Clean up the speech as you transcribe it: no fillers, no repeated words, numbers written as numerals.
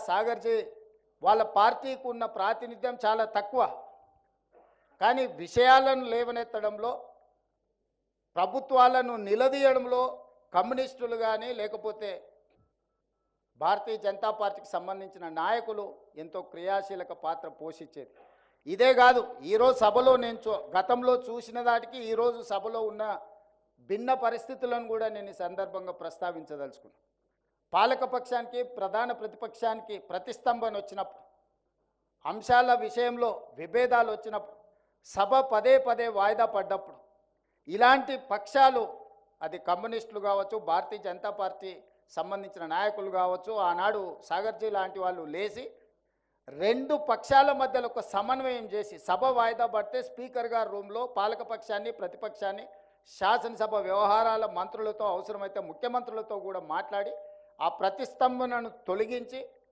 సాగర్జీ వాళ్ళ పార్టీకి ఉన్న ప్రాతినిధ్యం చాలా తక్కువ. కానీ విషయాలను లేవనెత్తడంలో, ప్రభుత్వాలను నిలదీయడంలో కమ్యూనిస్టులు కానీ లేకపోతే భారతీయ జనతా పార్టీకి సంబంధించిన నాయకులు ఎంతో క్రియాశీలక పాత్ర పోషించేది. ఇదే కాదు, ఈరోజు సభలో నేను గతంలో చూసిన దాటికి ఈరోజు సభలో ఉన్న భిన్న పరిస్థితులను కూడా నేను ఈ సందర్భంగా ప్రస్తావించదలుచుకున్నాను. పాలకపక్షానికి ప్రధాన ప్రతిపక్షానికి ప్రతిస్తంభన వచ్చినప్పుడు, అంశాల విషయంలో విభేదాలు వచ్చినప్పుడు, సభ పదే పదే వాయిదా పడ్డప్పుడు ఇలాంటి పక్షాలు, అది కమ్యూనిస్టులు కావచ్చు, భారతీయ జనతా పార్టీ సంబంధించిన నాయకులు కావచ్చు, ఆనాడు సాగర్జీ లాంటి వాళ్ళు లేచి రెండు పక్షాల మధ్యలో ఒక సమన్వయం చేసి సభ వాయిదా పడితే స్పీకర్ గారి రూమ్లో పాలకపక్షాన్ని ప్రతిపక్షాన్ని శాసనసభ వ్యవహారాల మంత్రులతో అవసరమైతే ముఖ్యమంత్రులతో కూడా మాట్లాడి ఆ ప్రతిస్తంభనను తొలగించి